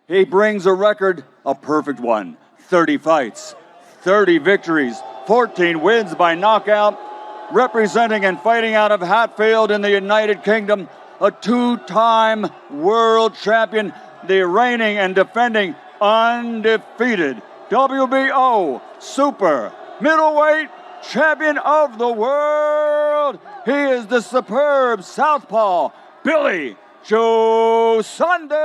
He brings a record, a perfect one. 30 fights, 30 victories, 14 wins by knockout, representing and fighting out of Hatfield in the United Kingdom, a two-time world champion, the reigning and defending undefeated WBO super middleweight champion of the world. He is the superb southpaw, Billy Joe Saunders.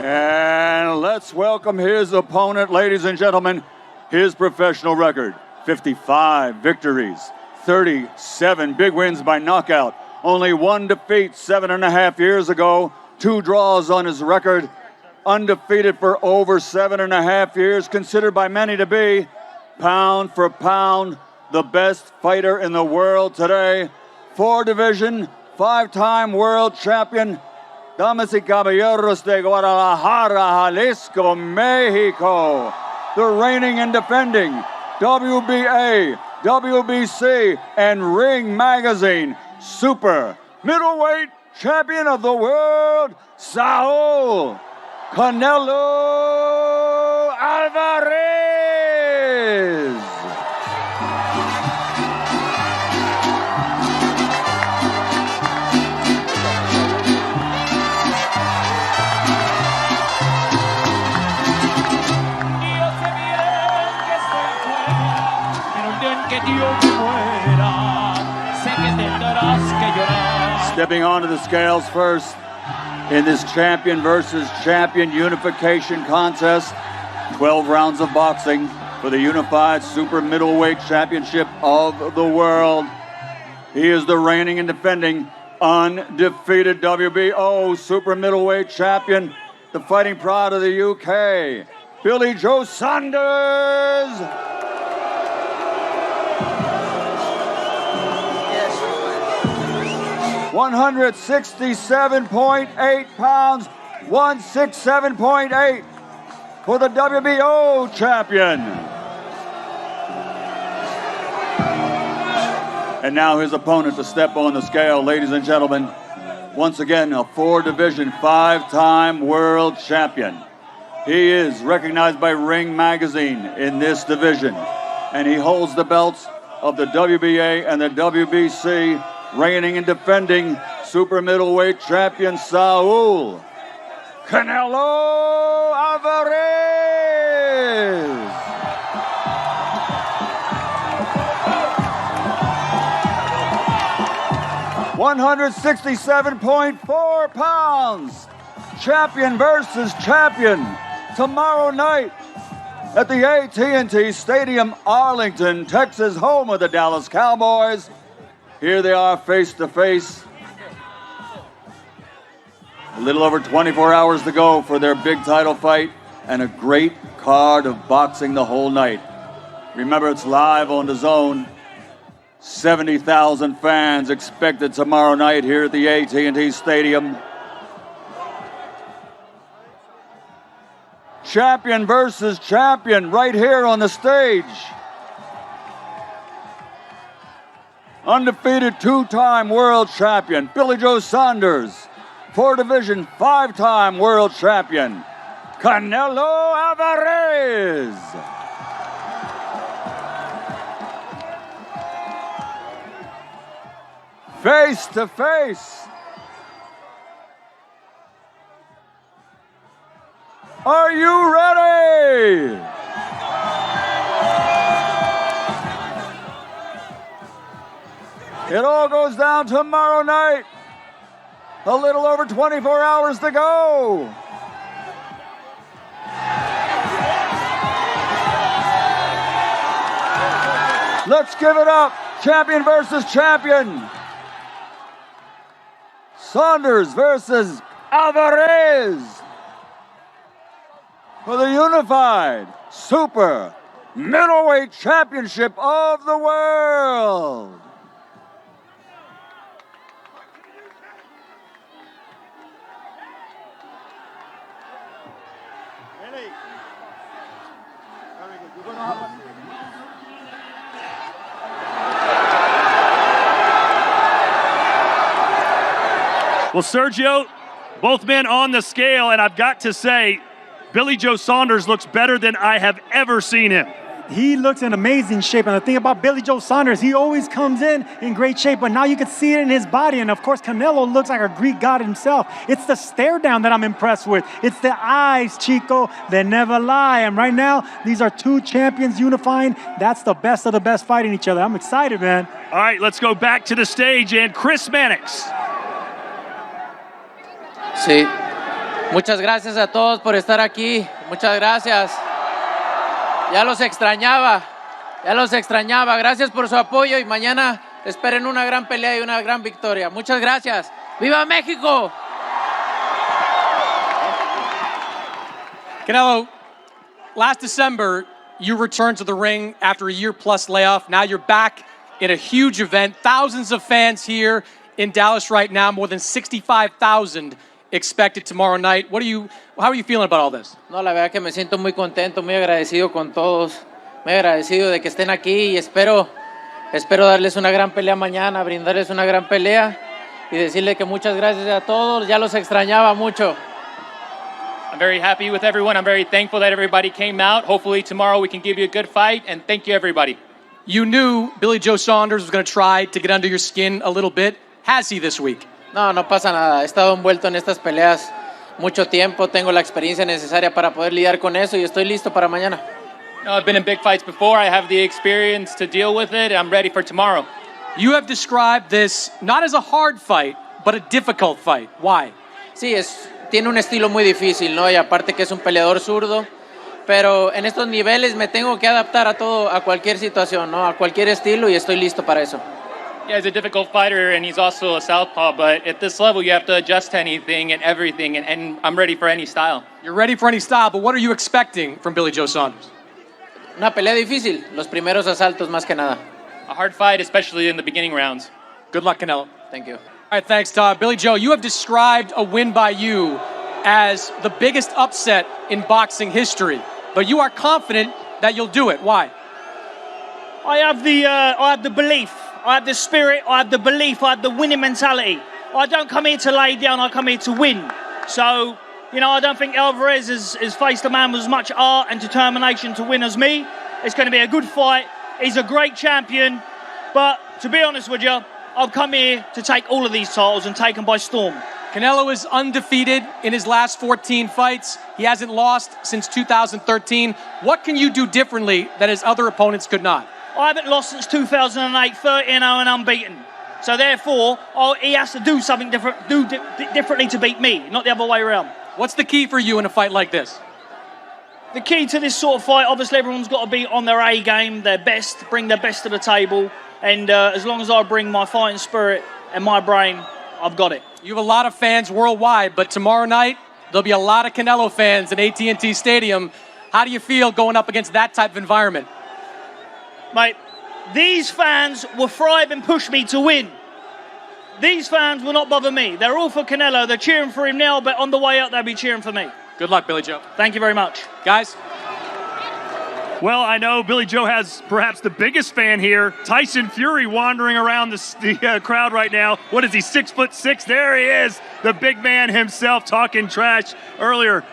And let's welcome his opponent, ladies and gentlemen. His professional record, 55 victories, 37 big wins by knockout, only one defeat 7.5 years ago, 2 draws on his record, undefeated for over 7.5 years, considered by many to be, pound for pound, the best fighter in the world today. 4-division, 5-time world champion, Damas y Caballeros de Guadalajara, Jalisco, Mexico, the reigning and defending WBA, WBC, and Ring Magazine super middleweight champion of the world, Saul Canelo Alvarez. Stepping onto the scales first in this champion versus champion unification contest. 12 rounds of boxing for the unified super middleweight championship of the world. He is the reigning and defending undefeated WBO super middleweight champion, the fighting pride of the UK, Billy Joe Saunders. 167.8 pounds, 167.8 for the WBO champion. And now his opponent to step on the scale, ladies and gentlemen. Once again, a 4-division, 5-time world champion. He is recognized by Ring Magazine in this division, and he holds the belts of the WBA and the WBC, reigning and defending super middleweight champion Saul Canelo Alvarez. $167.4 pounds. Champion versus champion tomorrow night at the AT&T Stadium, Arlington, Texas, home of the Dallas Cowboys. Here they are face to face. A little over 24 hours to go for their big title fight, and a great card of boxing the whole night. Remember, it's live on the Zone. 70,000 fans expected tomorrow night here at the AT&T Stadium. Champion versus champion right here on the stage. Undefeated 2-time world champion, Billy Joe Saunders. 4-division, 5-time world champion, Canelo Alvarez. Face to face. Are you ready? It all goes down tomorrow night. A little over 24 hours to go. Let's give it up. Champion versus champion. Saunders versus Alvarez for the unified super middleweight championship of the world. Well, Sergio, both men on the scale, and I've got to say, Billy Joe Saunders looks better than I have ever seen him. He looks in amazing shape, and the thing about Billy Joe Saunders, he always comes in great shape, but now you can see it in his body, and of course, Canelo looks like a Greek god himself. It's the stare down that I'm impressed with. It's the eyes, Chico, they never lie, and right now, these are two champions unifying. That's the best of the best fighting each other. I'm excited, man. All right, let's go back to the stage, and Chris Mannix. Sí, muchas gracias a todos por estar aquí, muchas gracias. Ya los extrañaba, gracias por su apoyo y mañana esperen una gran pelea y una gran victoria. Muchas gracias. ¡Viva México! Canelo, last December, you returned to the ring after a year-plus layoff. Now you're back in a huge event. Thousands of fans here in Dallas right now, more than 65,000 expected tomorrow night. How are you feeling about all this? No, la verdad que me siento muy contento, muy agradecido con todos. Muy agradecido de que estén aquí y espero darles una gran pelea mañana, brindarles una gran pelea y decirle que muchas gracias a todos. Ya los extrañaba mucho. I'm very happy with everyone. I'm very thankful that everybody came out. Hopefully tomorrow we can give you a good fight, and thank you, everybody. You knew Billy Joe Saunders was going to try to get under your skin a little bit. Has he this week? No, no pasa nada. He estado envuelto en estas peleas mucho tiempo. Tengo la experiencia necesaria para poder lidiar con eso y estoy listo para mañana. No, I've been in big fights before. I have the experience to deal with it. I'm ready for tomorrow. You have described this not as a hard fight, but a difficult fight. Why? Sí, tiene un estilo muy difícil, ¿no? Y aparte que es un peleador zurdo. Pero en estos niveles me tengo que adaptar a todo, a cualquier situación, ¿no? A cualquier estilo y estoy listo para eso. Yeah, he's a difficult fighter, and he's also a southpaw, but at this level, you have to adjust to anything and everything, and I'm ready for any style. You're ready for any style, but what are you expecting from Billy Joe Saunders? Una pelea difícil, los primeros asaltos más que nada. A hard fight, especially in the beginning rounds. Good luck, Canelo. Thank you. All right, thanks, Todd. Billy Joe, you have described a win by you as the biggest upset in boxing history, but you are confident that you'll do it. Why? I have the belief. I have the spirit, I have the belief, I have the winning mentality. I don't come here to lay down, I come here to win. So, I don't think Alvarez has faced a man with as much art and determination to win as me. It's going to be a good fight. He's a great champion. But to be honest with you, I've come here to take all of these titles and take them by storm. Canelo is undefeated in his last 14 fights. He hasn't lost since 2013. What can you do differently that his other opponents could not? I haven't lost since 2008, 13-0 and unbeaten. So therefore, he has to do something different, differently to beat me, not the other way around. What's the key for you in a fight like this? The key to this sort of fight, obviously everyone's got to be on their A game, their best, bring their best to the table. And as long as I bring my fighting spirit and my brain, I've got it. You have a lot of fans worldwide, but tomorrow night, there'll be a lot of Canelo fans at AT&T Stadium. How do you feel going up against that type of environment? Mate, these fans will thrive and push me to win. These fans will not bother me. They're all for Canelo. They're cheering for him now, but on the way out, they'll be cheering for me. Good luck, Billy Joe. Thank you very much. Guys? Well, I know Billy Joe has perhaps the biggest fan here. Tyson Fury wandering around the crowd right now. What is he, 6'6"? There he is, the big man himself talking trash earlier.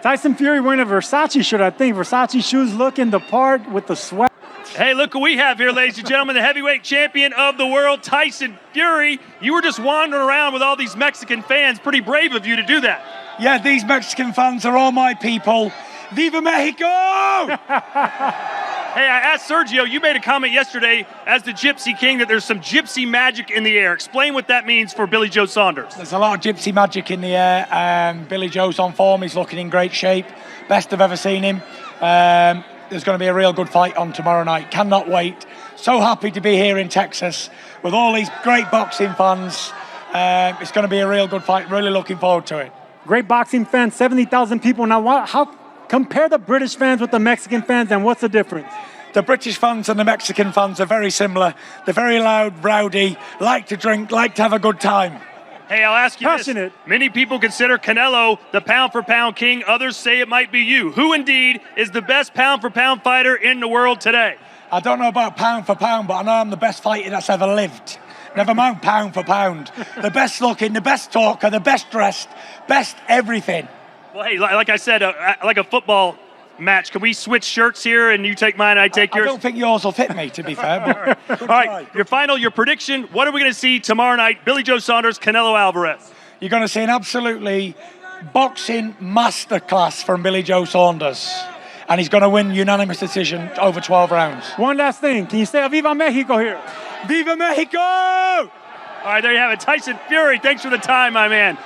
Tyson Fury wearing a Versace shirt, I think. Versace shoes looking the part with the sweat. Hey, look what we have here, ladies and gentlemen. The heavyweight champion of the world, Tyson Fury. You were just wandering around with all these Mexican fans. Pretty brave of you to do that. Yeah, these Mexican fans are all my people. Viva Mexico! Hey, I asked Sergio, you made a comment yesterday as the Gypsy King that there's some gypsy magic in the air. Explain what that means for Billy Joe Saunders. There's a lot of gypsy magic in the air. Billy Joe's on form. He's looking in great shape. Best I've ever seen him. There's going to be a real good fight on tomorrow night. Cannot wait. So happy to be here in Texas with all these great boxing fans. It's going to be a real good fight. Really looking forward to it. Great boxing fans, 70,000 people. Now, how compare the British fans with the Mexican fans, and what's the difference? The British fans and the Mexican fans are very similar. They're very loud, rowdy, like to drink, like to have a good time. Hey, I'll ask you Passionate. this. Many people consider Canelo the pound-for-pound king. Others say it might be you. Who indeed is the best pound-for-pound fighter in the world today? I don't know about pound for pound, but I know I'm the best fighter that's ever lived. Never mind pound for pound. The best looking, the best talker, the best dressed, best everything. Well, hey, like I said, like a football match, can we switch shirts here and you take mine and I take yours? I don't think yours will fit me, to be fair. But All right, your prediction. What are we going to see tomorrow night? Billy Joe Saunders, Canelo Alvarez. You're going to see an absolutely boxing masterclass from Billy Joe Saunders. And he's going to win unanimous decision over 12 rounds. One last thing. Can you say Viva Mexico here? Viva Mexico! All right, there you have it. Tyson Fury, thanks for the time, my man.